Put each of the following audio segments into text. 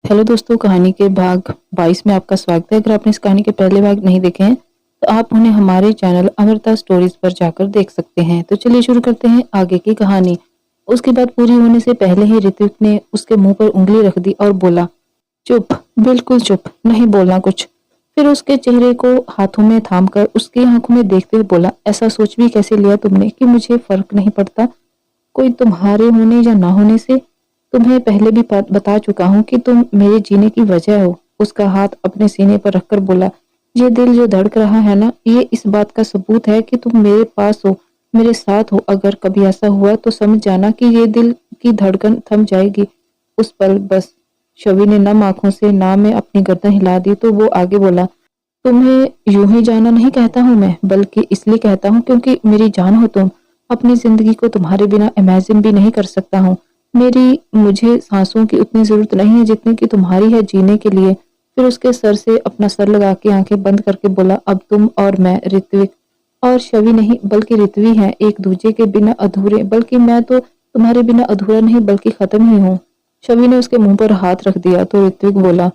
Hello दोस्तों, कहानी के भाग 22 में आपका स्वागत है। अगर आपने इस कहानी के पहले भाग नहीं देखे हैं तो आप उन्हें हमारे चैनल अमृता स्टोरीज पर जाकर देख सकते हैं। तो चलिए शुरू करते हैं आगे की कहानी। उसकी बात पूरी होने से पहले ही ऋत्विक ने उसके मुंह पर उंगली रख दी और बोला, चुप, बिल्कुल चुप, नहीं बोलना कुछ। फिर उसके चेहरे को हाथों में थामकर उसकी आंखों में देखते हुए बोला, ऐसा सोच भी कैसे लिया तुमने कि मुझे फर्क नहीं पड़ता कोई तुम्हारे होने या ना होने से। तुम्हें पहले भी बता चुका हूँ कि तुम मेरे जीने की वजह हो। उसका हाथ अपने सीने पर रखकर बोला, ये दिल जो धड़क रहा है ना, ये इस बात का सबूत है कि तुम मेरे पास हो, मेरे साथ हो। अगर कभी ऐसा हुआ तो समझ जाना कि ये दिल की धड़कन थम जाएगी उस पल बस। शवि ने नम आंखों से ना में अपनी गर्दन हिला दी तो वो आगे बोला, तुम्हें यूं ही जाना नहीं कहता हूँ मैं, बल्कि इसलिए कहता हूँ क्योंकि मेरी जान हो तुम। अपनी जिंदगी को तुम्हारे बिना इमेजिन भी नहीं कर सकता हूँ। मुझे सांसों की उतनी जरूरत नहीं है जितनी कि तुम्हारी है जीने के लिए। फिर उसके सर से अपना सर लगा के आंखें बंद करके बोला, अब तुम और मैं, ऋत्विक और शवि नहीं बल्कि ऋत्वी हैं, एक दूसरे के बिना अधूरे। बल्कि मैं तो तुम्हारे बिना अधूरा नहीं बल्कि खत्म ही हूँ। शवि ने उसके मुंह पर हाथ रख दिया तो ऋत्विक बोला,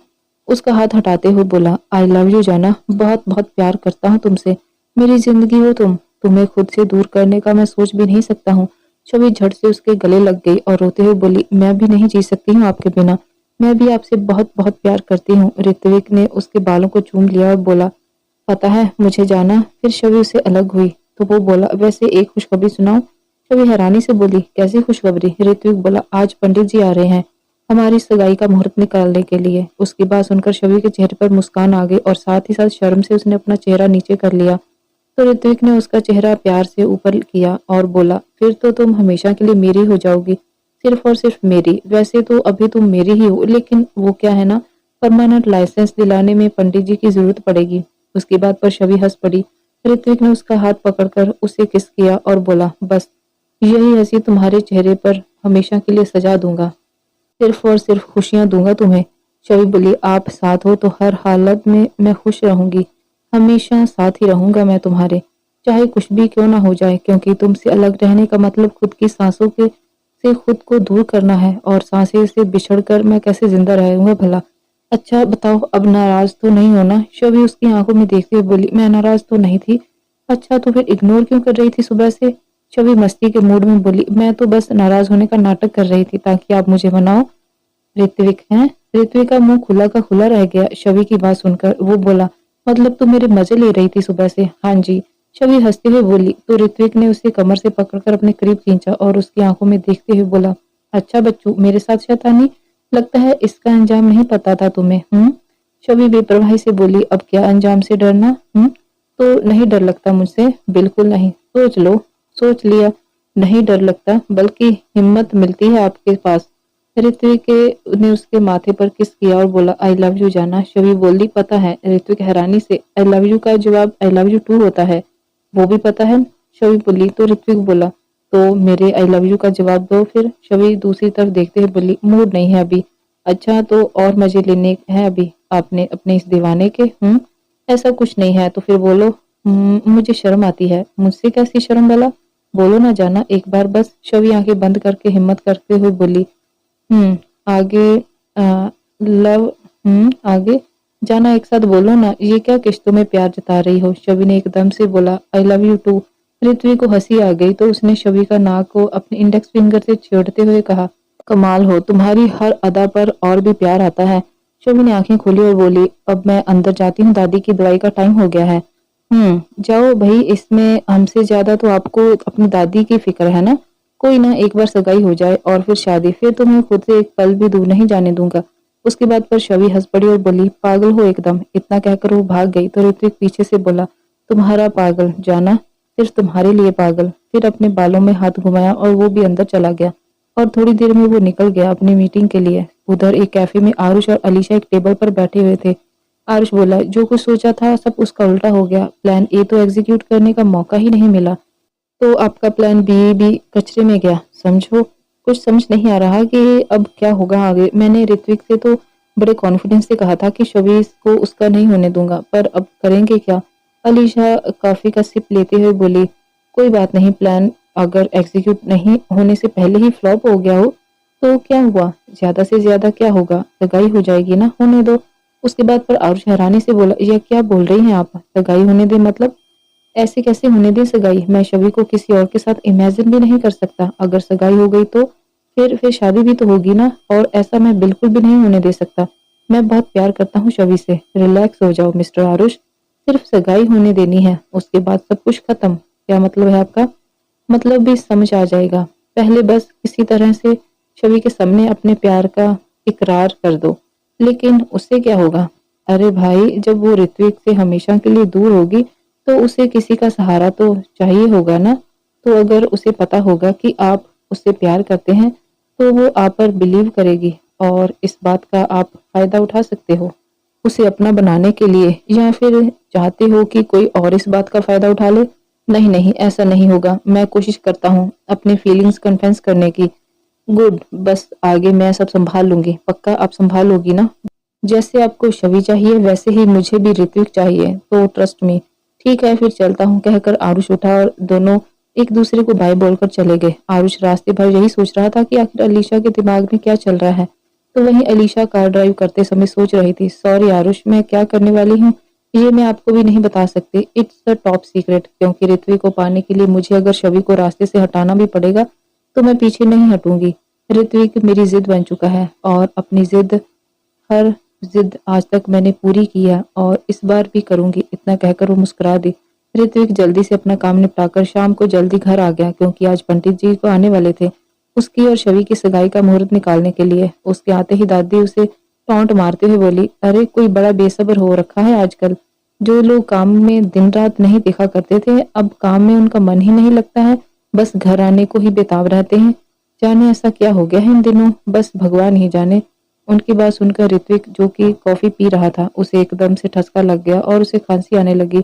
उसका हाथ हटाते हुए बोला, आई लव यू जाना, बहुत बहुत प्यार करता हूँ तुमसे। मेरी जिंदगी हो तुम, तुम्हें खुद से दूर करने का मैं सोच भी नहीं सकता हूँ। छवि झट से उसके गले लग गई और रोते हुए बोली, मैं भी नहीं जी सकती हूँ आपके बिना। मैं भी आपसे बहुत बहुत प्यार करती हूँ। ऋत्विक ने उसके बालों को चूम लिया और बोला, पता है मुझे जाना। फिर शवि उससे अलग हुई तो वो बोला, वैसे एक खुशखबरी सुनाऊं। शवि हैरानी से बोली, कैसी खुशखबरी। ऋत्विक बोला, आज पंडित जी आ रहे हैं हमारी सगाई का मुहूर्त निकालने के लिए। उसकी बात सुनकर शवि के चेहरे पर मुस्कान आ गई और साथ ही साथ शर्म से उसने अपना चेहरा नीचे कर लिया। तो ऋत्विक ने उसका चेहरा प्यार से ऊपर किया और बोला, फिर तो तुम हमेशा के लिए मेरी हो जाओगी, सिर्फ और सिर्फ मेरी। वैसे तो अभी तुम मेरी ही हो, लेकिन वो क्या है ना, परमानेंट लाइसेंस दिलाने में पंडित जी की जरूरत पड़ेगी। उसकी बात पर शवि हंस पड़ी। ऋत्विक ने उसका हाथ पकड़कर उसे किस किया और बोला, बस यही हंसी तुम्हारे चेहरे पर हमेशा के लिए सजा दूंगा, सिर्फ और सिर्फ खुशियां दूंगा तुम्हें। शवि बोली, आप साथ हो तो हर हालत में मैं खुश रहूंगी, हमेशा साथ ही रहूंगा मैं तुम्हारे, चाहे कुछ भी क्यों ना हो जाए। क्योंकि तुमसे अलग रहने का मतलब खुद की सांसों के से खुद को दूर करना है, और सांसें से बिछड़कर मैं कैसे जिंदा रहूंगा भला। अच्छा बताओ, अब नाराज तो नहीं होना। शवि उसकी आंखों में देखते हुए बोली, मैं नाराज तो नहीं थी। अच्छा तो फिर इग्नोर क्यों कर रही थी सुबह से। शवि मस्ती के मूड में बोली, मैं तो बस नाराज होने का नाटक कर रही थी ताकि आप मुझे मनाओ। ऋत्विक है। ऋत्विक का मुंह खुला का खुला रह गया। शवि की बात सुनकर वो बोला, मतलब तुम मेरे मजे ले रही थी सुबह से। हाँ जी, शवि हंसते हुए बोली। तो ऋत्विक ने उसे कमर से पकड़कर अपने करीब खींचा और उसकी आंखों में देखते हुए बोला, अच्छा बच्चू, मेरे साथ शैतानी, लगता है इसका अंजाम नहीं पता था तुम्हें। शवि बेपरवाही से बोली, अब क्या अंजाम से डरना। तो नहीं डर लगता मुझसे, बिल्कुल नहीं। सोच लो, सोच लिया, नहीं डर लगता बल्कि हिम्मत मिलती है आपके पास। ऋत्विक ने उसके माथे पर किस किया और बोला, आई लव यू जाना। शवि बोली, पता है। ऋत्विक हैरानी से, आई लव यू का जवाब आई लव यू टू होता है, वो भी पता है। शवि बोली। तो ऋत्विक बोला, तो मेरे आई लव यू का जवाब दो फिर। शवि दूसरी तरफ देखते हुए बोली, मूड नहीं है अभी। अच्छा तो और मजे लेने हैं अभी आपने अपने इस दीवाने के। ऐसा कुछ नहीं है तो फिर बोलो। मुझे शर्म आती है। मुझसे कैसी शर्म वाला, बोलो ना जाना एक बार बस। शवि आंखें बंद करके हिम्मत करते हुए बोली, आगे लव, आगे जाना, एक साथ बोलो ना, ये क्या किश्तों में प्यार जता रही हो। शवि ने एकदम से बोला, I love you too. Ritwik को हंसी आ गई तो उसने शवि का नाक को अपने इंडेक्स फिंगर से छेड़ते हुए कहा, कमाल हो, तुम्हारी हर अदा पर और भी प्यार आता है। शवि ने आंखें खोली और बोली, अब मैं अंदर जाती हूँ, दादी की दवाई का टाइम हो गया है। जाओ भाई, इसमें हमसे ज्यादा तो आपको अपनी दादी की फिक्र है ना। कोई ना, एक बार सगाई हो जाए और फिर शादी, फिर तो मैं खुद से एक पल भी दूर नहीं जाने दूंगा। उसकी बात पर शवि हंस पड़ी और बोली, पागल हो एकदम। इतना कहकर वो भाग गई तो ऋत्विक पीछे से बोला, तुम्हारा पागल जाना, सिर्फ तुम्हारे लिए पागल। फिर अपने बालों में हाथ घुमाया और वो भी अंदर चला गया और थोड़ी देर में वो निकल गया अपनी मीटिंग के लिए। उधर एक कैफे में आरुष और अलीशा एक टेबल पर बैठे हुए थे। आरुष बोला, जो कुछ सोचा था सब उसका उल्टा हो गया। प्लान ए तो एग्जीक्यूट करने का मौका ही नहीं मिला, तो आपका प्लान बी भी कचरे में गया समझो। कुछ समझ नहीं आ रहा कि अब क्या होगा आगे। मैंने ऋत्विक से तो बड़े कॉन्फिडेंस से कहा था कि शबी को उसका नहीं होने दूंगा, पर अब करेंगे क्या। अलीशा कॉफी का सिप लेते हुए बोली, कोई बात नहीं, प्लान अगर एग्जीक्यूट नहीं होने से पहले ही फ्लॉप हो गया हो तो क्या हुआ, ज्यादा से ज्यादा क्या होगा, सगाई हो जाएगी ना, होने दो। उसके बाद पर आरुष हैरानी से बोला, यह क्या बोल रही हैं आप, सगाई होने दे मतलब? ऐसे कैसे होने दे सगाई? मैं शवि को किसी और के साथ इमेजिन भी नहीं कर सकता। अगर सगाई हो गई तो फिर शादी भी तो होगी ना, और ऐसा मैं बिल्कुल भी नहीं होने दे सकता। मैं बहुत प्यार करता हूँ शवि से। रिलैक्स हो जाओ मिस्टर आरुष, सिर्फ सगाई होने देनी है, उसके बाद सब कुछ खत्म। क्या मतलब है आपका? मतलब भी समझ आ जाएगा। पहले बस किसी तरह से शवि के सामने अपने प्यार का इकरार कर दो। लेकिन उससे क्या होगा? अरे भाई, जब वो ऋत्विक से हमेशा के लिए दूर होगी तो उसे किसी का सहारा तो चाहिए होगा ना। तो अगर उसे पता होगा कि आप उससे प्यार करते हैं तो वो आप पर बिलीव करेगी, और इस बात का आप फायदा उठा सकते हो उसे अपना बनाने के लिए, या फिर चाहते हो कि कोई और इस बात का फायदा उठा ले? नहीं नहीं, ऐसा नहीं होगा। मैं कोशिश करता हूँ अपनी फीलिंग्स कन्फेस करने की। गुड, बस आगे मैं सब संभाल लूंगी। पक्का आप संभाल लोगी ना? जैसे आपको शवि चाहिए वैसे ही मुझे भी ऋत्विक चाहिए, तो ट्रस्ट मी। ठीक है, फिर चलता हूँ, कहकर आरुष उठा और दोनों एक दूसरे को बाय बोलकर चले गए। आरुष रास्ते भर यही सोच रहा था कि आखिर अलीशा के दिमाग में क्या चल रहा है। तो वहीं अलीशा कार ड्राइव करते समय सोच रही थी, सॉरी आरुष, मैं क्या करने वाली हूँ ये मैं आपको भी नहीं बता सकती। इट्स द टॉप सीक्रेट, क्योंकि ऋत्विक को पाने के लिए मुझे अगर शवि को रास्ते से हटाना भी पड़ेगा तो मैं पीछे नहीं हटूंगी। ऋत्विक मेरी जिद बन चुका है, और अपनी हर जिद आज तक मैंने पूरी की है और इस बार भी करूंगी। इतना कहकर वो मुस्कुरा दी। ऋत्विक जल्दी से अपना काम निपटाकर शाम को जल्दी घर आ गया, क्योंकि आज पंडित जी को आने वाले थे उसकी और शवि की सगाई का मुहूर्त निकालने के लिए। उसके आते ही दादी उसे टॉन्ट मारते हुए बोली, अरे कोई बड़ा बेसब्र हो रखा है आजकल। जो लोग काम में दिन रात नहीं देखा करते थे, अब काम में उनका मन ही नहीं लगता है, बस घर आने को ही बेताब रहते हैं। जाने ऐसा क्या हो गया है इन दिनों, बस भगवान ही जाने। उनकी बात सुनकर ऋत्विक, जो कि कॉफी पी रहा था, उसे एकदम से ठसका लग गया और उसे खांसी आने लगी।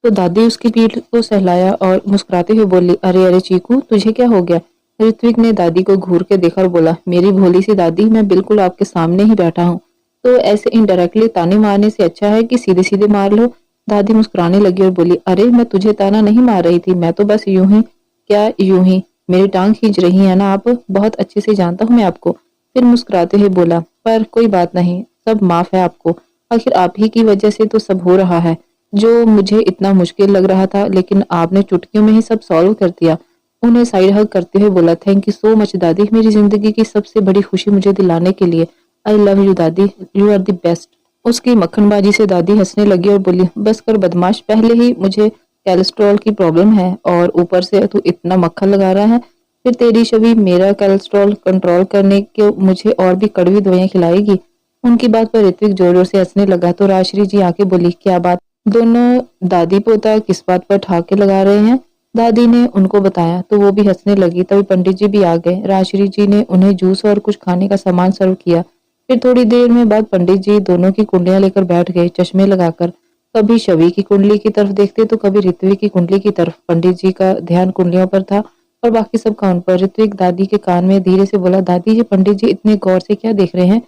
तो दादी उसकी पीठ को सहलाया और मुस्कुराते हुए बोली, अरे अरे चीकू, तुझे क्या हो गया? ऋत्विक ने दादी को घूर के देखा और बोला, मेरी भोली सी दादी, मैं बिल्कुल आपके सामने ही बैठा हूँ, तो ऐसे इनडायरेक्टली ताने मारने से अच्छा है कि सीधे सीधे मार लो। दादी मुस्कुराने लगी और बोली, अरे मैं तुझे ताना नहीं मार रही थी, मैं तो बस यूं ही। क्या यूं ही? मेरी टांग खींच रही है ना आप? बहुत अच्छे से जानता हूँ मैं आपको। फिर मुस्कुराते हुए बोला, पर कोई बात नहीं, सब माफ है आपको। आखिर आप ही की वजह से तो सब हो रहा है। जो मुझे इतना मुश्किल लग रहा था, लेकिन आपने चुटकियों में ही सब सॉल्व कर दिया। उन्हें साइड हग करते हुए बोला, थैंक यू सो मच दादी, मेरी जिंदगी की सबसे बड़ी खुशी मुझे दिलाने के लिए। आई लव यू दादी, यू आर द बेस्ट। उसकी मक्खनबाजी से दादी हंसने लगी और बोली, बस कर बदमाश, पहले ही मुझे कोलेस्ट्रॉल की प्रॉब्लम है और ऊपर से तू इतना मक्खन लगा रहा है। फिर तेरी छवि मेरा कोलेस्ट्रॉल कंट्रोल करने के मुझे और भी कड़वी दवाइयां खिलाएगी। उनकी बात पर ऋत्विक जोर जोर से हंसने लगा तो राजश्री जी आके बोली, क्या बात, दोनों दादी पोता किस बात पर ठहाके लगा रहे हैं? दादी ने उनको बताया तो वो भी हंसने लगी। तभी पंडित जी भी आ गए। राजश्री जी ने उन्हें जूस और कुछ खाने का सामान सर्व किया। फिर थोड़ी देर में बाद पंडित जी दोनों की कुंडलियां लेकर बैठ गए, चश्मे लगाकर। कभी शवि की कुंडली की तरफ देखते तो कभी ऋत्विक की कुंडली की तरफ। पंडित जी का ध्यान कुंडलियों पर था और बाकी सब का उन पर। ऋत्विक दादी के कान में धीरे से बोला, दादी ये पंडित जी इतने गौर से क्या देख रहे हैं?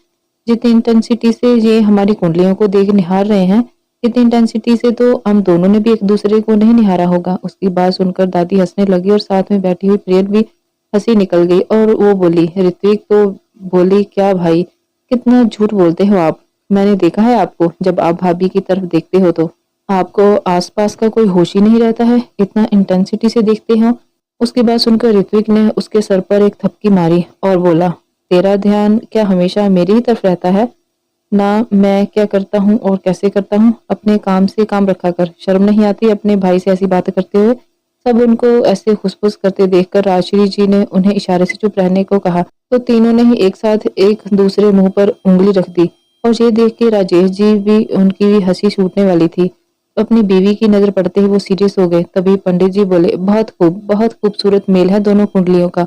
जितनी इंटेंसिटी से ये हमारी कुंडलियों को देख निहार रहे हैं, इतनी इंटेंसिटी से तो हम दोनों ने भी एक दूसरे को नहीं निहारा होगा। उसकी बात सुनकर दादी हंसने लगी और साथ में बैठी हुई प्रियल भी हंसी निकल गई और वो बोली, ऋत्विक तो बोली, क्या भाई, कितना झूठ बोलते हो आप। मैंने देखा है आपको, जब आप भाभी की तरफ देखते हो तो आपको आसपास का कोई होश ही नहीं रहता है, इतना इंटेंसिटी से देखते हो। उसकी बात सुनकर ऋत्विक ने उसके सर पर एक थपकी मारी और बोला, तेरा ध्यान क्या हमेशा मेरी ही तरफ रहता है ना? मैं क्या करता हूँ और कैसे करता हूँ, अपने काम से काम रखा कर। शर्म नहीं आती अपने भाई से ऐसी बातें करते हुए? सब उनको ऐसे खुसफुस करते देखकर राजश्री जी ने उन्हें इशारे से चुप रहने को कहा, तो तीनों ने ही एक साथ एक दूसरे मुंह पर उंगली रख दी। और ये देख के राजेश जी भी, उनकी भी हंसी छूटने वाली थी। अपनी बीवी की नजर पड़ते ही वो सीरियस हो गए। तभी पंडित जी बोले, बहुत खूबसूरत मेल है दोनों कुंडलियों का।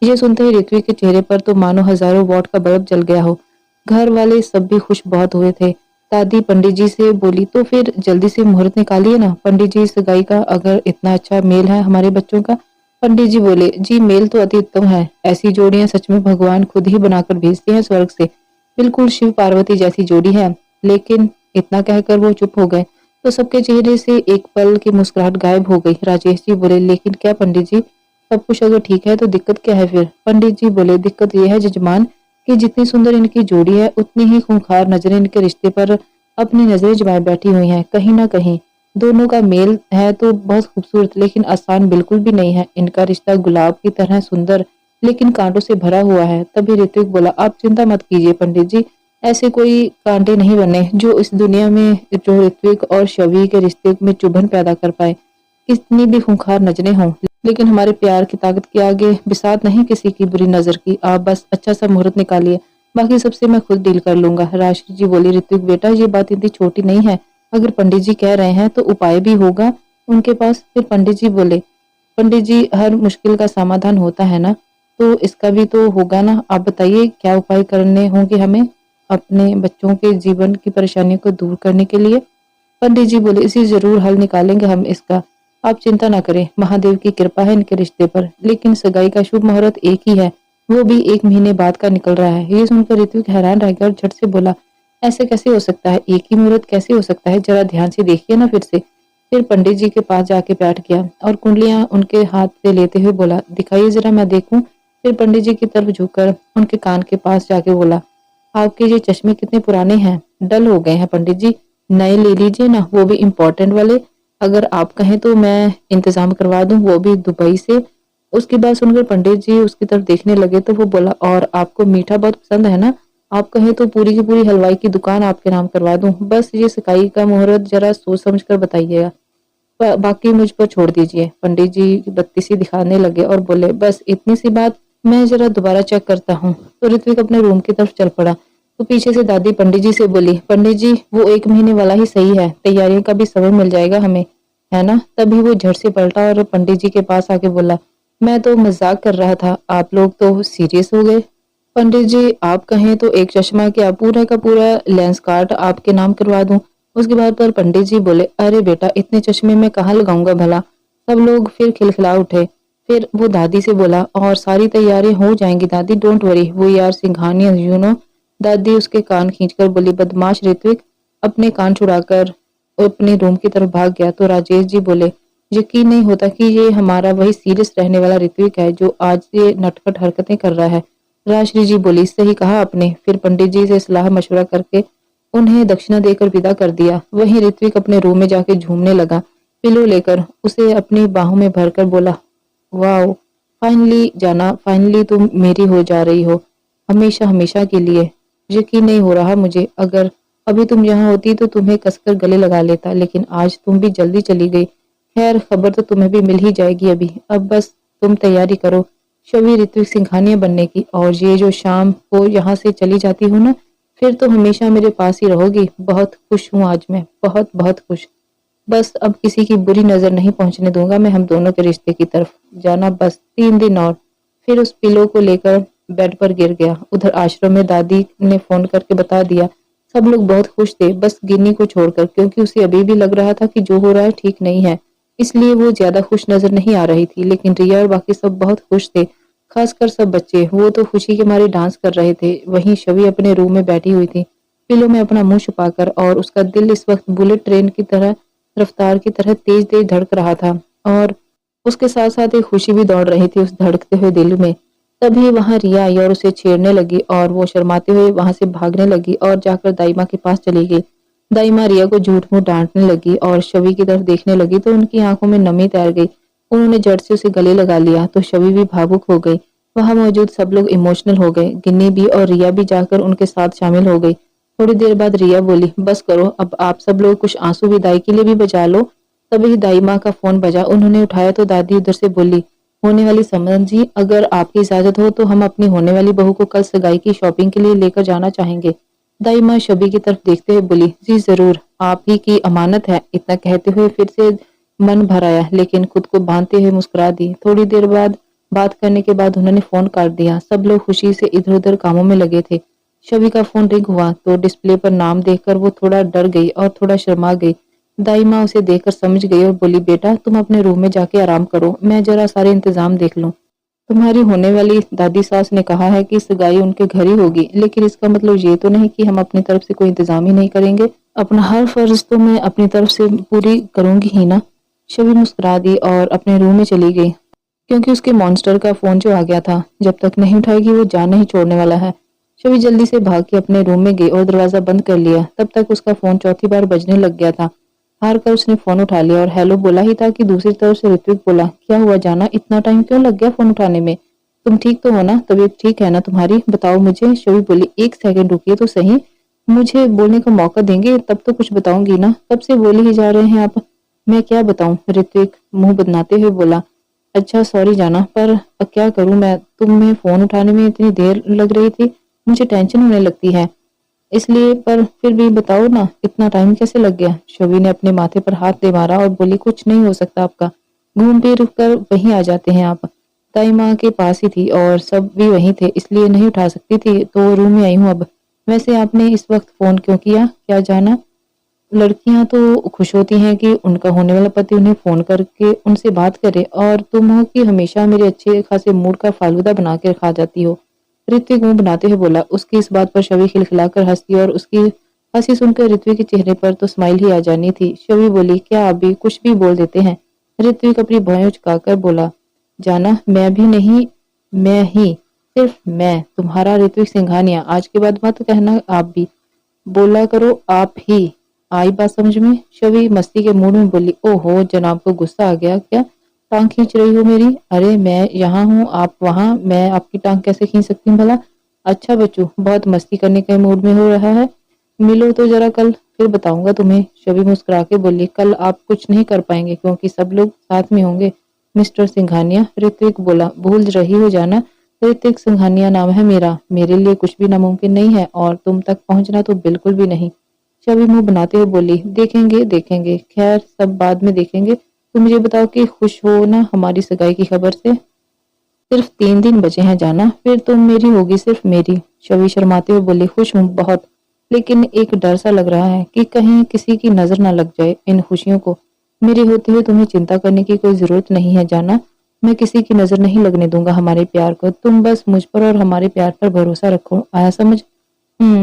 ये सुनते ही ऋत्विक के चेहरे पर तो मानो हजारों वॉट का बल्ब जल गया हो। घर वाले सब भी खुश बहुत हुए थे। दादी पंडित जी से बोली, तो फिर जल्दी से मुहूर्त निकालिए ना पंडित जी, सगाई का, अगर इतना अच्छा मेल है हमारे बच्चों का। पंडित जी बोले, जी मेल तो अति उत्तम है, ऐसी जोड़ियां सच में भगवान खुद ही बनाकर भेजते हैं स्वर्ग से। बिल्कुल शिव पार्वती जैसी जोड़ी है। लेकिन इतना कहकर वो चुप हो गए तो सबके चेहरे से एक पल की मुस्कुराहट गायब हो गई। राजेश जी बोले, लेकिन क्या पंडित जी, सब कुछ अगर ठीक है तो दिक्कत क्या है फिर? पंडित जी बोले, दिक्कत ये है जजमान कि जितनी सुंदर इनकी जोड़ी है उतनी ही खूंखार नजरें इनके रिश्ते पर अपनी नजरें जमाए बैठी हुई हैं। कहीं ना कहीं दोनों का मेल है तो बहुत खूबसूरत, लेकिन आसान बिल्कुल भी नहीं है। इनका रिश्ता गुलाब की तरह सुंदर लेकिन कांटों से भरा हुआ है। तभी ऋत्विक बोला, आप चिंता मत कीजिए पंडित जी, ऐसे कोई कांटे नहीं बने जो इस दुनिया में जो ऋत्विक और शवि के रिश्ते में चुभन पैदा कर पाए। कितनी भी खूंखार नजरें हों, लेकिन हमारे प्यार की ताकत के आगे बिसात नहीं किसी की बुरी नजर की। आप बस अच्छा सा मुहूर्त निकालिए, बाकी सबसे मैं खुद डील कर लूंगा। राशि जी बोली, ऋत्विक बेटा ये बात इतनी छोटी नहीं है, अगर पंडित जी कह रहे हैं तो उपाय भी होगा उनके पास। फिर पंडित जी बोले, पंडित जी हर मुश्किल का समाधान होता है ना, तो इसका भी तो होगा ना। आप बताइए क्या उपाय करने होंगे हमें अपने बच्चों के जीवन की परेशानियों को दूर करने के लिए। पंडित जी बोले, इसी जरूर हल निकालेंगे हम इसका, आप चिंता ना करें, महादेव की कृपा है इनके रिश्ते पर। लेकिन सगाई का शुभ मुहूर्त एक ही है, वो भी 1 महीने बाद का निकल रहा है। ये सुनकर ऋत्विक हैरान रह गया और झट से बोला, ऐसे कैसे हो सकता है? एक ही मुहूर्त कैसे हो सकता है? जरा ध्यान से देखिए ना फिर से। फिर पंडित जी के पास जाके बैठ गया और कुंडलियां उनके हाथ से लेते हुए बोला, दिखाइए जरा मैं देखूं। फिर पंडित जी की तरफ झुककर उनके कान के पास जाके बोला, आपके ये चश्मे कितने पुराने हैं, डल हो गए हैं पंडित जी, नए ले लीजिए ना, वो भी इम्पोर्टेंट वाले। अगर आप कहें तो मैं इंतजाम करवा दूं, वो भी दुबई से। उसकी बात सुनकर पंडित जी उसकी तरफ देखने लगे तो वो बोला, और आपको मीठा बहुत पसंद है ना, आप कहें तो पूरी की पूरी हलवाई की दुकान आपके नाम करवा दूं। बस ये सगाई का मुहूर्त जरा सोच समझ कर बताइएगा, बाकी मुझ पर छोड़ दीजिए। पंडित जी बत्ती सी दिखाने लगे और बोले, बस इतनी सी बात, मैं जरा दोबारा चेक करता हूँ। तो ऋत्विक अपने रूम की तरफ चल पड़ा तो पीछे से दादी पंडित जी से बोली, पंडित जी वो 1 महीने वाला ही सही है, तैयारियों का भी समय मिल जाएगा हमें, है ना। तभी वो झट से पलटा और पंडित जी के पास आके बोला, मैं तो मजाक कर रहा था, आप लोग तो सीरियस हो गए। पंडित जी आप कहें तो एक चश्मा क्या पूरा का पूरा लेंस कार्ड आपके नाम करवा दूं। उसके बाद पर पंडित जी बोले, अरे बेटा इतने चश्मे में कहाँ लगाऊंगा भला। सब लोग फिर खिलखिला उठे। फिर वो दादी से बोला, और सारी तैयारी हो जाएंगी दादी, डोंट वरी, वो यार सिंघानिया यू नो। दादी उसके कान खींचकर बोली, बदमाश ऋत्विक। अपने कान छुड़ाकर अपने रूम की तरफ भाग गया। तो राजेश जी बोले, यकीन नहीं होता कि ये हमारा वही सीरियस रहने वाला ऋत्विक है जो आज ये नटखट हरकतें कर रहा है। राजश्री जी बोली, सही कहा आपने। फिर पंडित जी से सलाह मशवरा करके उन्हें दक्षिणा देकर विदा कर दिया। वहीं ऋत्विक अपने रूम में जाके झूमने लगा, पिलो लेकर उसे अपनी बाहों में भरकर बोला, वाओ, फाइनली जाना, फाइनली तुम मेरी हो जा रही हो, हमेशा हमेशा के लिए। यकीन नहीं हो रहा मुझे, अगर अभी तुम यहाँ होती तो तुम्हें कसकर गले लगा लेता, लेकिन आज तुम भी जल्दी चली गई। खैर खबर तो तुम्हें भी मिल ही जाएगी अभी, अब बस तुम तैयारी करो शवि ऋत्विक सिंघानिया बनने की, और ये जो शाम को यहाँ से चली जाती हूँ ना, फिर तो हमेशा मेरे पास ही रहोगी। बहुत खुश हूँ आज मैं, बहुत बहुत खुश। बस अब किसी की बुरी नजर नहीं पहुंचने दूंगा मैं हम दोनों के रिश्ते की तरफ। जाना बस 3 दिन और। फिर उस पिलो को लेकर बेड पर गिर गया। उधर आश्रम में दादी ने फोन करके बता दिया। सब लोग बहुत खुश थे, बस गिन्नी को छोड़कर, क्योंकि उसे अभी भी लग रहा था कि जो हो रहा है ठीक नहीं है, इसलिए वो ज्यादा खुश नजर नहीं आ रही थी। लेकिन रिया और बाकी सब बहुत खुश थे, खासकर सब बच्चे, वो तो खुशी के मारे डांस कर रहे थे। वहीं शवि अपने रूम में बैठी हुई थी, पिलो में अपना मुंह छुपाकर, और उसका दिल इस वक्त बुलेट ट्रेन की तरह रफ्तार की तरह तेज तेज धड़क रहा था, और उसके साथ साथ एक खुशी भी दौड़ रही थी उस धड़कते हुए दिल में। तभी वहां रिया आई और उसे छेड़ने लगी, और वो शर्माते हुए वहां से भागने लगी और जाकर दाई के पास चली गई। दाई रिया को झूठ मूठ डांटने लगी और शवि की तरफ देखने लगी तो उनकी आंखों में नमी तैर गई। उन्होंने झट से उसे गले लगा लिया तो शवि भी भावुक हो गई। वहां मौजूद सब लोग इमोशनल हो गए। गिन्नी भी और रिया भी जाकर उनके साथ शामिल हो गई। थोड़ी देर बाद रिया बोली, बस करो अब आप सब लोग, कुछ आंसू विदाई के लिए भी बचा लो। तभी दाई माँ का फोन बजा। उन्होंने उठाया तो दादी उधर से बोली, होने वाली समझ जी, अगर आपकी इजाजत हो तो हम अपनी होने वाली बहू को कल सगाई की शॉपिंग के लिए लेकर जाना चाहेंगे। दाई माँ शबी की तरफ देखते हुए बोली, जी जरूर, आप ही की अमानत है। इतना कहते हुए फिर से मन भर आया, लेकिन खुद को बांधते हुए मुस्कुरा दी। थोड़ी देर बाद बात करने के बाद उन्होंने फोन काट दिया। सब लोग खुशी से इधर उधर कामों में लगे थे। शबी का फोन रिंग हुआ तो डिस्प्ले पर नाम देखकर वो थोड़ा डर गई और थोड़ा शर्मा गई। दाई माँ उसे देखकर समझ गई और बोली, बेटा तुम अपने रूम में जाके आराम करो, मैं जरा सारे इंतजाम देख लूं। तुम्हारी होने वाली दादी सास ने कहा है कि सगाई उनके घर ही होगी, लेकिन इसका मतलब ये तो नहीं कि हम अपनी तरफ से कोई इंतजाम ही नहीं करेंगे। अपना हर फर्ज तो मैं अपनी तरफ से पूरी करूंगी ही ना। शबी मुस्कुरा दी और अपने रूम में चली गई। क्योंकि उसके मॉन्स्टर का फोन जो आ गया था, जब तक नहीं उठाएगी वो जान नहीं छोड़ने वाला है। शवि जल्दी से भाग के अपने रूम में गई और दरवाजा बंद कर लिया। तब तक उसका फोन चौथी बार बजने लग गया था। हार कर उसने फोन उठा लिया और हेलो बोला ही था कि दूसरी तरफ से ऋत्विक बोला, क्या हुआ जाना, इतना टाइम क्यों लग गया फोन उठाने में? तुम ठीक तो हो ना? तबीयत ठीक है ना तुम्हारी? बताओ मुझे। शवि बोली, एक सेकंड रुकिए तो सही, मुझे बोलने का मौका देंगे तब तो कुछ बताऊंगी ना, कब से बोले ही जा रहे हैं आप। मैं क्या बताऊं? ऋत्विक मुंह बदनाते हुए बोला। अच्छा सॉरी जाना, पर अब क्या करूं मैं, तुम्हें फोन उठाने में इतनी देर लग रही थी, मुझे टेंशन होने लगती है इसलिए, पर फिर भी बताओ ना इतना टाइम कैसे लग गया? शवि ने अपने माथे पर हाथ दे मारा और बोली, कुछ नहीं हो सकता आपका, घूम फिर कर वहीं आ जाते हैं आप। दाई माँ के पास ही थी और सब भी वहीं थे, इसलिए नहीं उठा सकती थी तो रूम में आई हूँ अब। वैसे आपने इस वक्त फोन क्यों किया, क्या जाना? लड़कियां तो खुश होती हैं कि उनका होने वाला पति उन्हें फोन करके उनसे बात करे, और तुम हो कि हमेशा मेरे अच्छे खासे मूड का फालूदा बना के खा जाती हो। ऋत्विक मुंह बनाते हुए बोला। उसकी इस बात पर शवि खिलखिलाकर हंसी और उसकी हंसी सुनकर ऋत्विक के चेहरे पर तो स्माइल ही आ जानी थी। शवि बोली, क्या आप भी कुछ भी बोल देते हैं? ऋत्विक अपनी भौहें उचकाकर बोला, जाना मैं भी नहीं, मैं ही, सिर्फ मैं, तुम्हारा ऋत्विक सिंघानिया, आज के बाद मत कहना आप भी, बोला करो आप ही। आई बात समझ में? शवि मस्ती के मूड में बोली, ओहो जनाब को गुस्सा आ गया क्या? टांग खींच रही हो मेरी? अरे मैं यहाँ हूँ आप वहाँ, मैं आपकी टांग कैसे खींच सकती हूँ भला? अच्छा बच्चू, बहुत मस्ती करने के मूड में हो रहा है, मिलो तो जरा कल, फिर बताऊंगा तुम्हें। शवि मुस्कुरा के बोली, कल आप कुछ नहीं कर पाएंगे क्योंकि सब लोग साथ में होंगे मिस्टर सिंघानिया। ऋत्विक बोला, भूल रही हो जाना, ऋत्विक सिंघानिया नाम है मेरा, मेरे लिए कुछ भी नामुमकिन नहीं है और तुम तक पहुंचना तो बिल्कुल भी नहीं। शबी मुंह बनाते हुए बोली, देखेंगे देखेंगे, खैर सब बाद में देखेंगे। तुम मुझे बताओ कि खुश हो ना हमारी सगाई की खबर से? सिर्फ 3 दिन बचे हैं जाना, फिर तुम मेरी होगी सिर्फ मेरी। शवि शर्माते हुए बोली, खुश हूँ बहुत, लेकिन एक डर सा लग रहा है कि कहीं किसी की नजर न लग जाए इन खुशियों को। मेरे होते हुए तुम्हें चिंता करने की कोई जरूरत नहीं है जाना, मैं किसी की नजर नहीं लगने दूंगा हमारे प्यार को, तुम बस मुझ पर और हमारे प्यार पर भरोसा रखो, आया समझ?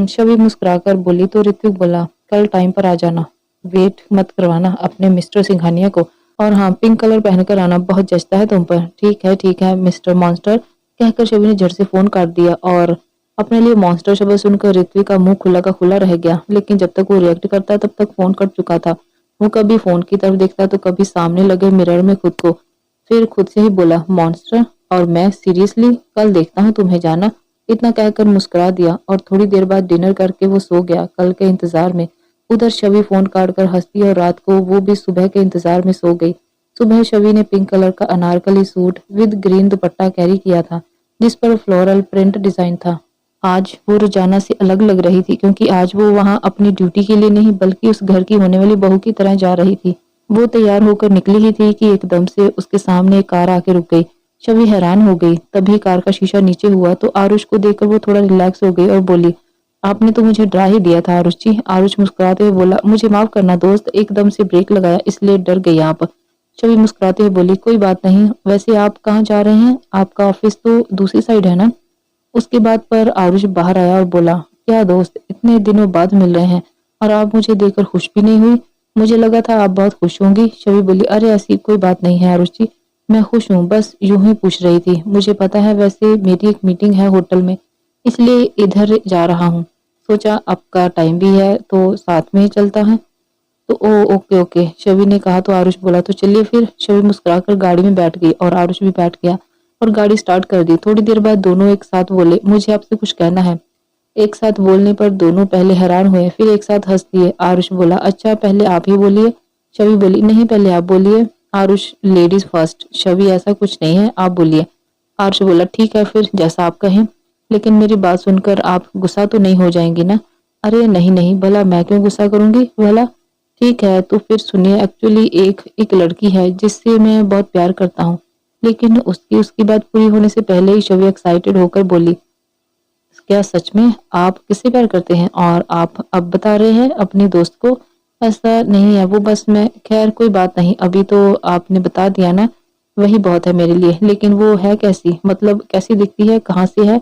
शबी मुस्कुराकर बोली तो ऋत्विक बोला, कल टाइम पर आ जाना, वेट मत करवाना अपने मिस्टर सिंघानिया को, और हाँ पिंक कलर पहनकर आना, बहुत जचता है तुम पर। ठीक है मिस्टर मॉन्स्टर, कहकर शबी ने झट से फोन काट दिया और अपने लिए मॉन्स्टर शब्द सुनकर ऋत्विक का मुंह खुला का खुला रह गया, लेकिन जब तक वो रिएक्ट करता तब तक फोन कट चुका था। वो कभी फोन की तरफ देखता तो कभी सामने लगे मिरर में खुद को, फिर खुद से ही बोला, मॉन्स्टर, और मैं सीरियसली कल देखता हूँ तुम्हें जाना, इतना कहकर मुस्कुरा दिया और थोड़ी देर बाद डिनर करके वो सो गया कल के इंतजार में। उधर शवि फोन काट कर हंसती और रात को वो भी सुबह के इंतजार में सो गई। सुबह शवि ने पिंक कलर का Anarkali suit with green dupatta carry किया था जिस पर फ्लोरल प्रिंट डिजाइन था। आज वो रोजाना से अलग लग रही थी क्योंकि आज वो वहां अपनी ड्यूटी के लिए नहीं बल्कि उस घर की होने वाली बहू की तरह जा रही थी। वो तैयार होकर निकली ही थी कि एकदम से उसके सामने एक कार आके रुक गई। शवि हैरान हो गई, तभी कार का शीशा नीचे हुआ तो आरुष को देखकर वो थोड़ा रिलैक्स हो गई और बोली, आपने तो मुझे डरा ही दिया था आरुष जी। आरुष मुस्कुराते हुए बोला, मुझे माफ करना दोस्त, एकदम से ब्रेक लगाया इसलिए डर गई आप। शवि मुस्कुराते हुए बोली, कोई बात नहीं, वैसे आप कहाँ जा रहे हैं? आपका ऑफिस तो दूसरी साइड है ना? उसके बाद पर आरुष बाहर आया और बोला, क्या दोस्त, इतने दिनों बाद मिल रहे हैं और आप मुझे देखकर खुश भी नहीं हुई? मुझे लगा था आप बहुत खुश होंगी। शवि बोली, अरे ऐसी कोई बात नहीं है आरुष जी, मैं खुश हूँ, बस यूं ही पूछ रही थी। मुझे पता है वैसे मेरी एक मीटिंग है होटल में, इसलिए इधर जा रहा हूँ, सोचा आपका टाइम भी है तो साथ में ही चलता है। तो ओ ओके ओके, शवि ने कहा तो आरुष बोला, तो चलिए फिर। शवि मुस्कुराकर गाड़ी में बैठ गई और आरुष भी बैठ गया और गाड़ी स्टार्ट कर दी। थोड़ी देर बाद दोनों एक साथ बोले, मुझे आपसे कुछ कहना है। एक साथ बोलने पर दोनों पहले हैरान हुए फिर एक साथ हंस दिए। आरुष बोला, अच्छा पहले आप ही बोलिए। शवि बोली, नहीं पहले आप बोलिए। Aarush, ladies first. शवि, ऐसा कुछ नहीं है, आप बोलिए। आरुष बोला, ठीक है फिर जैसा आप कहें, लेकिन मेरी बात सुनकर आप गुस्सा तो नहीं हो जाएंगी ना? अरे नहीं नहीं, भला मैं क्यों गुस्सा करूंगी भला? ठीक है तो फिर सुनिए, एक्चुअली एक एक लड़की है जिससे मैं बहुत प्यार करता हूँ, लेकिन उसकी उसकी बात पूरी होने से पहले ही शवि एक्साइटेड होकर बोली, क्या सच में आप किससे प्यार करते हैं और आप अब बता रहे हैं अपनी दोस्त को? ऐसा नहीं है, वो बस मैं, खैर कोई बात नहीं, अभी तो आपने बता दिया ना, वही बहुत है मेरे लिए। लेकिन वो है कैसी, मतलब कैसी दिखती है, कहाँ से है,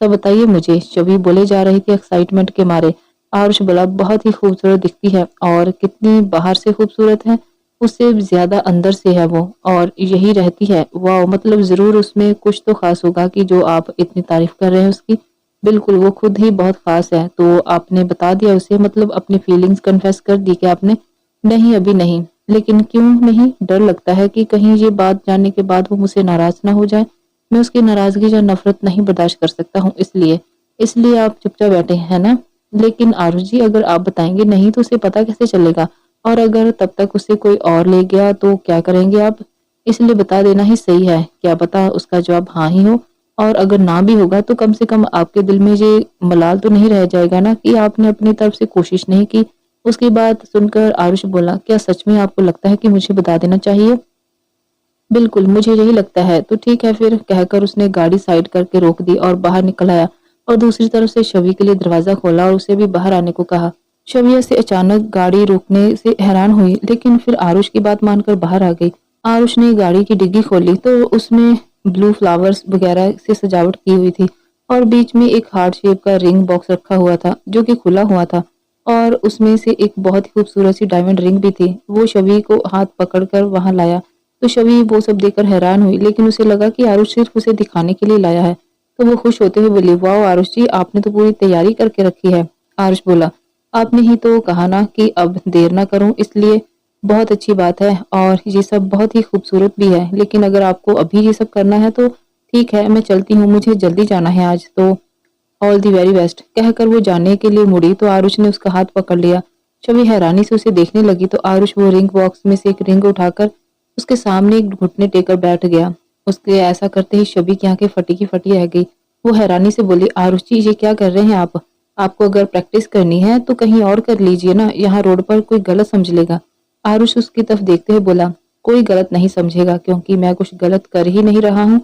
सब बताइए मुझे। शबी बोले जा रही थी एक्साइटमेंट के मारे। आरुष बोला, बहुत ही खूबसूरत दिखती है। और कितनी बाहर से खूबसूरत है? उससे ज़्यादा अंदर से है वो और यही रहती है। वाओ! मतलब ज़रूर उसमें कुछ तो ख़ास होगा कि जो आप इतनी तारीफ़ कर रहे हैं उसकी। बिल्कुल, वो खुद ही बहुत ख़ास है। तो आपने बता दिया उसे मतलब अपनी फीलिंग्स कन्फेस कर दी क्या आपने? नहीं, अभी नहीं। लेकिन क्यों नहीं? डर लगता है कि कहीं ये बात जानने के बाद वो मुझसे नाराज़ ना हो जाए। मैं उसकी नाराज़गी या नफ़रत नहीं बर्दाश्त कर सकता हूँ इसलिए। इसलिए आप चुपचाप बैठे हैं ना? लेकिन आरुषि जी अगर आप बताएँगे नहीं तो उसे पता कैसे चलेगा? और अगर तब तक उसे कोई और ले गया तो क्या करेंगे आप? इसलिए बता देना ही सही है। क्या पता उसका जवाब हाँ ही हो और अगर ना भी होगा तो कम से कम आपके दिल में ये मलाल तो नहीं रह जाएगा ना कि आपने अपनी तरफ से कोशिश नहीं की। उसकी बात सुनकर आरुष बोला, क्या सच में आपको लगता है कि मुझे बता देना चाहिए? बिल्कुल, मुझे यही लगता है। तो ठीक है फिर कहकर उसने गाड़ी साइड करके रोक दी और बाहर निकल आया और दूसरी तरफ से शवि के लिए दरवाज़ा खोला और उसे भी बाहर आने को कहा। शवि ऐसे अचानक गाड़ी रोकने से हैरान हुई लेकिन फिर आरुष की बात मानकर बाहर आ गई। आरुष ने गाड़ी की डिग्गी खोली तो उसमें ब्लू फ्लावर्स वगैरह से सजावट की हुई थी और बीच में एक हार्ट शेप का रिंग बॉक्स रखा हुआ था जो कि खुला हुआ था और उसमें से एक बहुत ही खूबसूरत सी डायमंड रिंग भी थी। वो शवि को हाथ पकड़कर वहां लाया तो शवि वो सब देखकर हैरान हुई लेकिन उसे लगा कि आरुष सिर्फ उसे दिखाने के लिए लाया है। तो वो खुश होते हुए बोली, वाह आरुष जी आपने तो पूरी तैयारी करके रखी है। आरुष बोला, आपने ही तो कहा ना कि अब देर ना करूं इसलिए बहुत अच्छी बात है और ये सब बहुत ही खूबसूरत भी है लेकिन अगर आपको अभी ये सब करना है तो ठीक है मैं चलती हूँ, मुझे जल्दी जाना है आज तो ऑल दी वेरी बेस्ट कहकर वो जाने के लिए मुड़ी तो आरुष ने उसका हाथ पकड़ लिया। शवि हैरानी से उसे देखने लगी तो आरुष वो रिंग बॉक्स में से एक रिंग उठाकर उसके सामने एक घुटने टेकर बैठ गया। उसके ऐसा करते ही शबी की आंखें फटी की फटी रह गई। वो हैरानी से बोली, आरुष जी ये क्या कर रहे हैं आप? आपको अगर प्रैक्टिस करनी है तो कहीं और कर लीजिए ना, यहाँ रोड पर कोई गलत समझ लेगा। आरुष उसकी तरफ देखते हुए बोला, कोई गलत नहीं समझेगा क्योंकि मैं कुछ गलत कर ही नहीं रहा हूँ।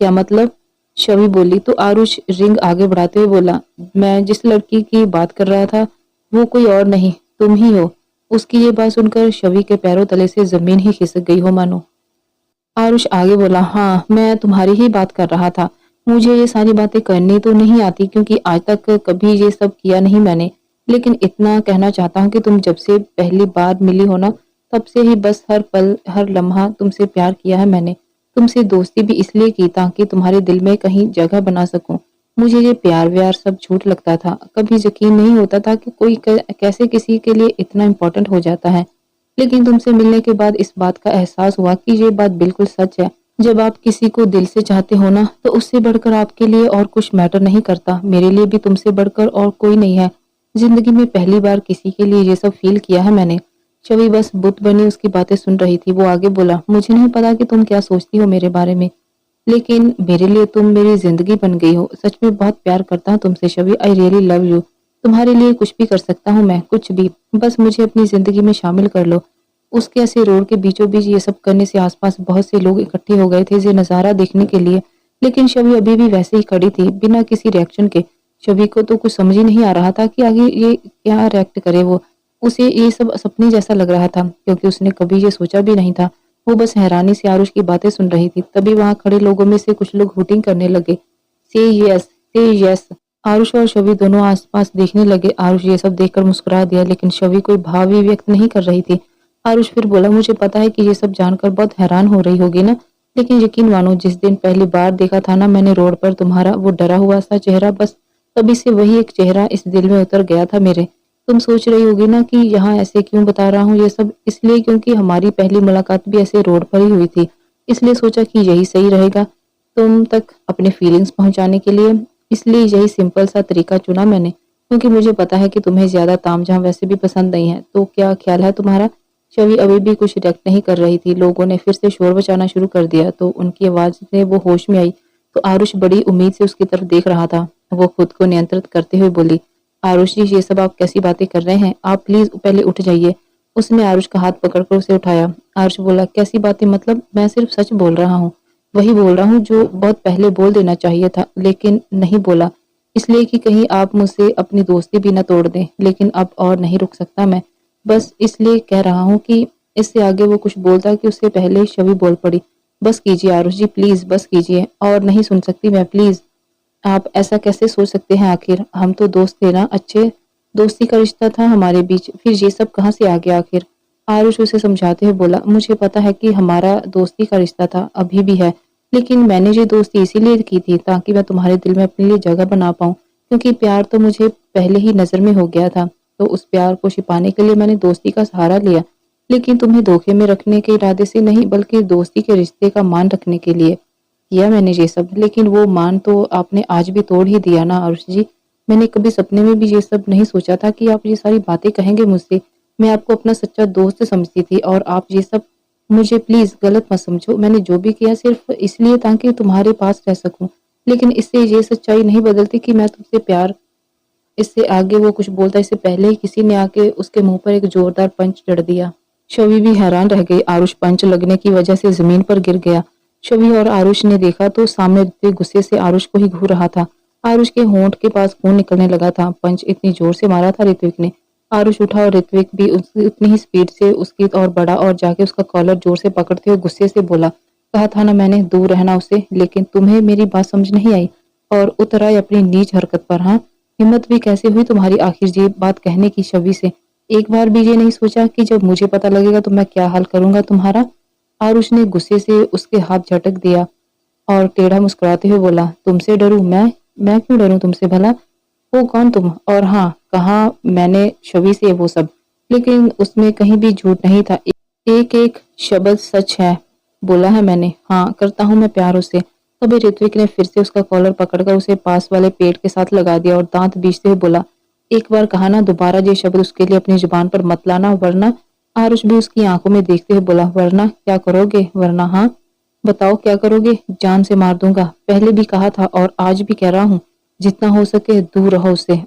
क्या मतलब? शबी बोली तो आरुष रिंग आगे बढ़ाते हुए बोला, मैं जिस लड़की की बात कर रहा था वो कोई और नहीं तुम ही हो। उसकी ये बात सुनकर शवि के पैरों तले से जमीन ही खिसक गई हो मानो। आरुष आगे बोला, हाँ मैं तुम्हारी ही बात कर रहा था। मुझे ये सारी बातें करनी तो नहीं आती क्योंकि आज तक कभी ये सब किया नहीं मैंने, लेकिन इतना कहना चाहता हूँ कि तुम जब से पहली बार मिली हो ना तब से ही बस हर पल हर लम्हा तुमसे प्यार किया है मैंने। तुमसे दोस्ती भी इसलिए की ताकि तुम्हारे दिल में कहीं जगह बना सकूं। मुझे ये प्यार व्यार सब झूठ लगता था, कभी यकीन नहीं होता था कि कोई कैसे किसी के लिए इतना इम्पोर्टेंट हो जाता है। लेकिन तुमसे मिलने के बाद इस बात का एहसास हुआ कि ये बात बिल्कुल सच है। जब आप किसी को दिल से चाहते हो ना तो उससे बढ़कर आपके लिए और कुछ मैटर नहीं करता। मेरे लिए भी तुमसे बढ़कर और कोई नहीं है। जिंदगी में पहली बार किसी के लिए ये सब फील किया है मैंने। शवि बस बुत बनी उसकी बातें सुन रही थी। वो आगे बोला, मुझे नहीं पता कि तुम क्या सोचती हो मेरे बारे में, लेकिन मेरे लिए तुम मेरी जिंदगी बन गई हो। सच में बहुत प्यार करता हूँ तुमसे शबी, आई रियली लव यू। तुम्हारे लिए कुछ भी कर सकता हूँ मैं, कुछ भी, बस मुझे अपनी जिंदगी में शामिल कर लो। उसके ऐसे रोड के बीचों बीच ये सब करने से आसपास बहुत से लोग इकट्ठे हो गए थे ये नजारा देखने के लिए, लेकिन शबी अभी भी वैसे ही खड़ी थी बिना किसी रिएक्शन के। शबी को तो कुछ समझ ही नहीं आ रहा था कि आगे ये क्या रिएक्ट करे वो। उसे ये सब सपने जैसा लग रहा था क्योंकि उसने कभी ये सोचा भी नहीं था। वो बस हैरानी से आरुष की बातें सुन रही थी। तभी वहां खड़े लोगों में से कुछ लोग हुटिंग करने लगे, से यस, से यस। आरुष और शवि दोनों आसपास देखने लगे। आरुष ये सब देखकर मुस्कुरा दिया लेकिन शवि कोई भाव भी व्यक्त नहीं कर रही थी। आरुष फिर बोला, मुझे पता है कि ये सब जानकर बहुत हैरान हो रही होगी ना, लेकिन यकीन मानो जिस दिन पहली बार देखा था ना मैंने रोड पर तुम्हारा वो डरा हुआ सा चेहरा, बस तभी से वही एक चेहरा इस दिल में उतर गया था मेरे। तुम सोच रही होगी ना कि यहाँ ऐसे क्यों बता रहा हूँ ये सब, इसलिए क्योंकि हमारी पहली मुलाकात भी ऐसे रोड पर ही हुई थी। इसलिए सोचा कि यही सही रहेगा तुम तक अपने फीलिंग्स पहुंचाने के लिए। इसलिए यही सिंपल सा तरीका चुना मैंने क्योंकि मुझे पता है कि तुम्हें ज्यादा तामझाम वैसे भी पसंद नहीं है। तो क्या ख्याल है तुम्हारा? शवि अभी भी कुछ रिएक्ट नहीं कर रही थी। लोगों ने फिर से शोर बचाना शुरू कर दिया तो उनकी आवाज से वो होश में आई तो आरुष बड़ी उम्मीद से उसकी तरफ देख रहा था। वो खुद को नियंत्रित करते हुए बोली, आरुष जी ये सब आप कैसी बातें कर रहे हैं, आप प्लीज पहले उठ जाइए। उसने आरुष का हाथ पकड़कर उसे उठाया। आरुष बोला, कैसी बातें मतलब, मैं सिर्फ सच बोल रहा हूँ, वही बोल रहा हूँ जो बहुत पहले बोल देना चाहिए था लेकिन नहीं बोला, इसलिए कि कहीं आप मुझसे अपनी दोस्ती भी न तोड़ दें। लेकिन अब और नहीं रुक सकता मैं, बस इसलिए कह रहा हूँ कि इससे आगे वो कुछ बोलता कि उससे पहले शवि बोल पड़ी, बस कीजिए आरुष जी प्लीज, बस कीजिए, और नहीं सुन सकती मैं, प्लीज। आप ऐसा कैसे सोच सकते हैं? आखिर हम तो दोस्त थे ना, अच्छे दोस्ती का रिश्ता था हमारे बीच, फिर ये सब कहाँ से आ गया आखिर? आरुष उसे समझाते हुए बोला, मुझे पता है कि हमारा दोस्ती का रिश्ता था, अभी भी है, लेकिन मैंने ये दोस्ती इसीलिए की थी ताकि मैं तुम्हारे दिल में अपने लिए जगह बना पाऊँ, क्योंकि प्यार तो मुझे पहले ही नज़र में हो गया था। तो उस प्यार को छिपाने के लिए मैंने दोस्ती का सहारा लिया, लेकिन तुम्हें धोखे में रखने के इरादे से नहीं, बल्कि दोस्ती के रिश्ते का मान रखने के लिए किया मैंने ये सब। लेकिन वो मान तो आपने आज भी तोड़ ही दिया ना आरुष जी। मैंने कभी सपने में भी ये सब नहीं सोचा था कि आप ये सारी बातें कहेंगे मुझसे। मैं आपको अपना सच्चा दोस्त समझती थी, और आप ये सब, मुझे प्लीज गलत मत समझो। मैंने जो भी किया सिर्फ इसलिए ताकि तुम्हारे पास रह सकूं, लेकिन इससे ये सच्चाई नहीं बदलती कि मैं तुमसे प्यार। इससे आगे वो कुछ बोलता, इससे पहले ही किसी ने आके उसके मुंह पर एक जोरदार पंच जड़ दिया। शवि भी हैरान रह गई। आरुष पंच लगने की वजह से जमीन पर गिर गया। शवि और आरुष ने देखा तो सामने ऋत्विक गुस्से से आरुष को ही घूर रहा था। आरुष के होंठ के पास खून निकलने लगा था। पंच इतनी जोर से मारा था ऋत्विक ने। आरुष उठा और ऋत्विक भी उतनी ही स्पीड से उसकी और बढ़ा और जाके उसका कॉलर जोर से पकड़ते हुए गुस्से से बोला, कहा था ना मैंने दूर रहना उससे, लेकिन तुम्हें मेरी बात समझ नहीं आई और उतर आए अपनी नीच हरकत पर। हाँ, हिम्मत भी कैसे हुई तुम्हारी आखिर ये बात कहने की शवि से? एक बार भी ये नहीं सोचा कि जब मुझे पता लगेगा तो मैं क्या हाल करूंगा तुम्हारा? आरुष ने गुस्से से उसके हाथ झटक दिया और टेढ़ा मुस्कुराते हुए बोला, तुमसे डरूं मैं क्यों डरूं तुमसे भला? वो कौन तुम? और हाँ, कहा मैंने शवि से वो सब, लेकिन उसमें कहीं भी झूठ नहीं था। एक एक शब्द सच है, बोला है मैंने। हाँ, करता हूँ मैं प्यार उससे। तभी ऋत्विक ने फिर से उसका कॉलर पकड़कर उसे पास वाले पेट के साथ लगा दिया और दांत बीचते हुए बोला, एक बार कहा ना, दोबारा ये शब्द उसके लिए अपनी जुबान पर मत लाना, वरना। आरुष भी उसकी आंखों में देखते हुए बोला, वरना क्या करोगे? वरना हाँ, बताओ क्या करोगे? जान से मार दूंगा। पहले भी कहा था और आज भी कह रहा हूँ, जितना हो सके दूर रहो उससे।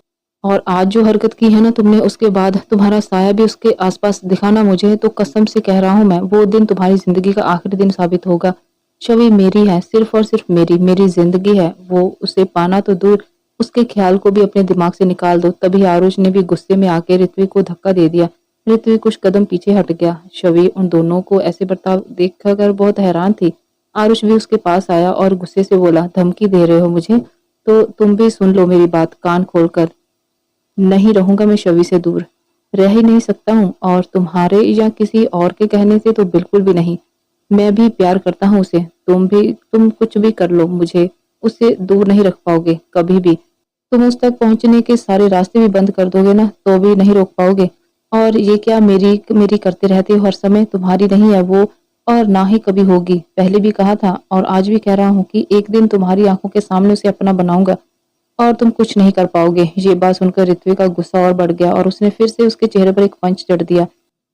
और आज जो हरकत की है ना तुमने, उसके बाद तुम्हारा साया भी उसके आसपास दिखाना मुझे, तो कसम से कह रहा हूँ मैं, वो दिन तुम्हारी जिंदगी का आखिरी दिन साबित होगा। शवि मेरी है, सिर्फ और सिर्फ मेरी जिंदगी है। वो उसे पाना तो दूर, उसके ख्याल को भी अपने दिमाग से निकाल दो। तभी आरुष ने भी गुस्से में आके ऋत्विक को धक्का दे दिया। ऋत्विक कुछ कदम पीछे हट गया। शवि उन दोनों को ऐसे बर्ताव देखकर बहुत हैरान थी। आरुष भी उसके पास आया और गुस्से से बोला, धमकी दे रहे हो मुझे? तो तुम भी सुन लो मेरी बात कान खोलकर। नहीं रहूंगा मैं शवि से दूर, रह ही नहीं सकता हूँ, और तुम्हारे या किसी और के कहने से तो बिल्कुल भी नहीं। मैं भी प्यार करता हूँ उसे। तुम कुछ भी कर लो, मुझे उससे दूर नहीं रख पाओगे कभी भी। तुम उस तक पहुंचने के सारे रास्ते भी बंद कर दोगे ना, तो भी नहीं रोक पाओगे। और ये क्या मेरी मेरी करते रहते हो हर समय? तुम्हारी नहीं है वो, और ना ही कभी होगी। पहले भी कहा था और आज भी कह रहा हूँ कि एक दिन तुम्हारी आंखों के सामने उसे अपना बनाऊंगा, और तुम कुछ नहीं कर पाओगे। ये बात सुनकर ऋत्विक का गुस्सा और बढ़ गया और उसने फिर से उसके चेहरे पर एक पंच जड़ दिया।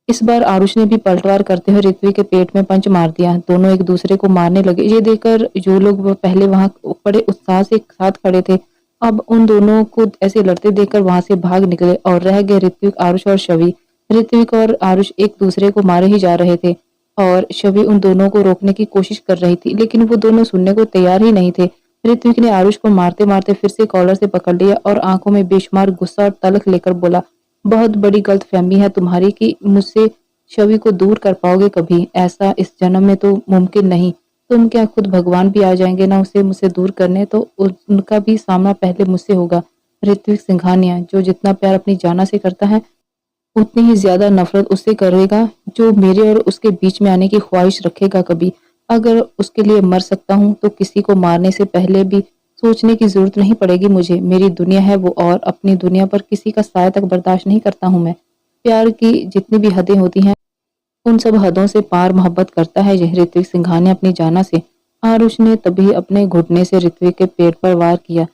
इस बार आरुष ने भी पलटवार करते हुए ऋत्विक के पेट में पंच मार दिया। दोनों एक दूसरे को मारने लगे। ये देखकर जो लोग वो पहले वहां बड़े उत्साह से एक साथ खड़े थे, अब उन दोनों को ऐसे लड़ते देखकर वहां से भाग निकले और रह गए ऋत्विक, आरुष और शवि। ऋत्विक और आरुष एक दूसरे को मारे ही जा रहे थे और शवि उन दोनों को रोकने की कोशिश कर रही थी, लेकिन वो दोनों सुनने को तैयार ही नहीं थे। ऋत्विक ने आरुष को मारते मारते फिर से कॉलर से पकड़ लिया और आंखों में बेशुमार गुस्सा और तलख लेकर बोला, बहुत बड़ी गलतफहमी है तुम्हारी कि मुझसे शवि को दूर कर पाओगे कभी। ऐसा इस जन्म में तो मुमकिन नहीं। तुम क्या, खुद भगवान भी आ जाएंगे ना उसे मुझसे दूर करने, तो उनका भी सामना पहले मुझसे होगा। ऋत्विक सिंघानिया, जो जितना प्यार अपनी जाना से करता है, उतनी ही ज्यादा नफरत उससे करेगा जो मेरे और उसके बीच में आने की ख्वाहिश रखेगा कभी। अगर उसके लिए मर सकता हूँ तो किसी को मारने से पहले भी सोचने की जरूरत नहीं पड़ेगी मुझे। मेरी दुनिया है वो, और अपनी दुनिया पर किसी का साया तक बर्दाश्त नहीं करता हूँ मैं। प्यार की जितनी भी हदें होती हैं, उन सब हदों से पार मोहब्बत करता है यह ऋत्विक सिंघानिया अपनी जाना से। आरुष ने तभी अपने घुटने से ऋत्विक के पेट पर वार किया।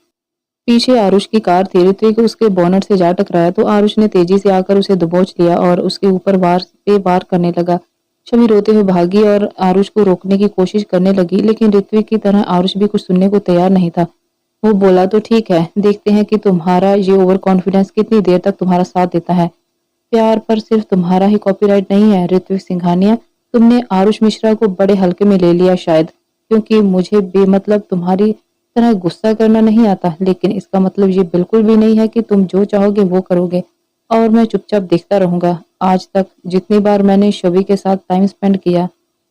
पीछे आरुष की कार थी। ऋत्विक उसके बोनट से जा टकराया तो आरुष ने तेजी से आकर उसे दबोच लिया और उसके ऊपर वार करने लगा। शमी रोते हुए भागी और आरुष को रोकने की कोशिश करने लगी, लेकिन ऋत्विक की तरह आरुष भी कुछ सुनने को तैयार नहीं था। वो बोला, तो ठीक है, देखते हैं कि तुम्हारा ये ओवर कॉन्फिडेंस कितनी देर तक तुम्हारा साथ देता है। प्यार पर सिर्फ तुम्हारा ही कॉपीराइट नहीं है ऋत्विक सिंघानिया। तुमने आरुष मिश्रा को बड़े हल्के में ले लिया शायद, क्योंकि मुझे बेमतलब तुम्हारी तरह गुस्सा करना नहीं आता, लेकिन इसका मतलब ये बिल्कुल भी नहीं है कि तुम जो चाहोगे वो करोगे और मैं चुपचाप देखता रहूंगा। आज तक जितनी बार मैंने शवि के साथ टाइम स्पेंड किया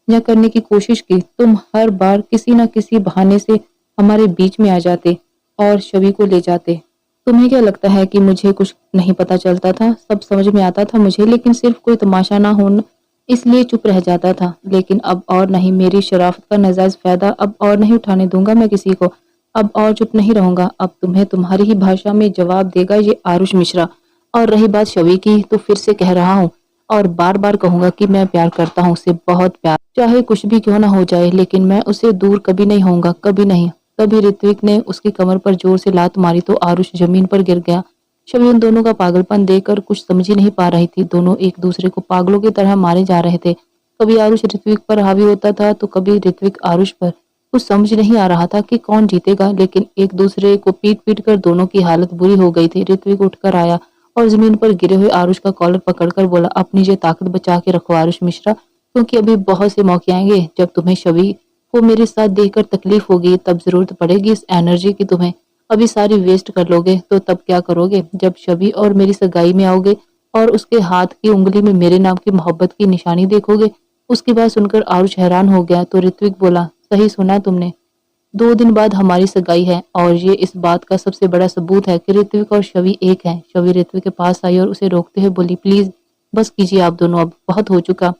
या करने की कोशिश की, तुम हर बार किसी न किसी बहाने से हमारे बीच में आ जाते और शवि को ले जाते। तुम्हें क्या लगता है कि मुझे कुछ नहीं पता चलता था? सब समझ में आता था मुझे, लेकिन सिर्फ कोई तमाशा ना हो इसलिए चुप रह जाता था। लेकिन अब और नहीं, मेरी शराफत का नाजायज फायदा अब और नहीं उठाने दूंगा मैं किसी को। अब और चुप नहीं रहूंगा। अब तुम्हें तुम्हारी ही भाषा में जवाब देगा ये आरुष मिश्रा। और रही बात शवी की, तो फिर से कह रहा हूँ और बार बार कहूंगा कि मैं प्यार करता हूँ उसे, बहुत प्यार, चाहे कुछ भी क्यों ना हो जाए, लेकिन मैं उसे दूर कभी नहीं होऊंगा, कभी नहीं। तभी ऋत्विक ने उसकी कमर पर जोर से लात मारी तो आरुष जमीन पर गिर गया। शमी उन दोनों का पागलपन देखकर कुछ समझ ही नहीं पा रही थी। दोनों एक दूसरे को पागलों की तरह मारे जा रहे थे। कभी आरुष ऋत्विक पर हावी होता था तो कभी ऋत्विक आरुष पर। कुछ समझ नहीं आ रहा था कि कौन जीतेगा, लेकिन एक दूसरे को पीट पीट कर दोनों की हालत बुरी हो गई थी। ऋत्विक उठकर आया और जमीन पर गिरे हुए आरुष का कॉलर पकड़कर बोला, अपनी ये ताकत बचा के रखो आरुष मिश्रा, क्योंकि अभी बहुत से मौके आएंगे जब तुम्हें शवी को मेरे साथ देखकर तकलीफ होगी। तब जरूरत पड़ेगी इस एनर्जी की तुम्हें। अभी सारी वेस्ट कर लोगे तो तब क्या करोगे? जब शबी और मेरी सगाई में आओगे और उसके हाथ की उंगली में मेरे नाम की मोहब्बत की निशानी देखोगे। उसकी बात सुनकर आरुष हैरान हो गया तो ऋत्विक बोला, सही सुना तुमने, 2 दिन बाद हमारी सगाई है और ये इस बात का सबसे बड़ा सबूत है कि ऋत्विक और शवी एक है। शवी ऋत्विक के पास आई और उसे रोकते हुए बोली, प्लीज बस कीजिए आप दोनों, अब बहुत हो चुका।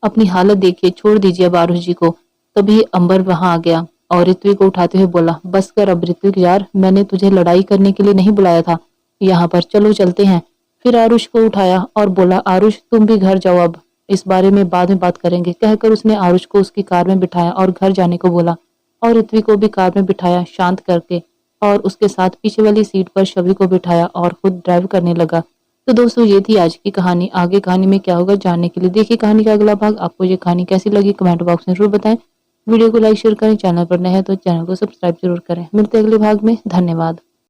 अपनी हालत देखिए, छोड़ दीजिए अब आरुष जी को। तभी अंबर वहां आ गया और ऋत्विक को उठाते हुए बोला, बस कर अब ऋत्विक यार, मैंने तुझे लड़ाई करने के लिए नहीं बुलाया था यहाँ पर, चलो चलते हैं। फिर आरुष को उठाया और बोला, आरुष तुम भी घर जाओ, अब इस बारे में बाद में बात करेंगे। कहकर उसने आरुष को उसकी कार में बिठाया और घर जाने को बोला और ऋत्विक को भी कार में बिठाया शांत करके, और उसके साथ पीछे वाली सीट पर शवी को बिठाया और खुद ड्राइव करने लगा। तो दोस्तों ये थी आज की कहानी। आगे कहानी में क्या होगा जानने के लिए देखिए कहानी का अगला भाग। आपको ये कहानी कैसी लगी कमेंट बॉक्स में जरूर बताएं। वीडियो को लाइक शेयर करें, चैनल पर नए हैं तो चैनल को सब्सक्राइब जरूर करें। मिलते हैं अगले भाग में, धन्यवाद।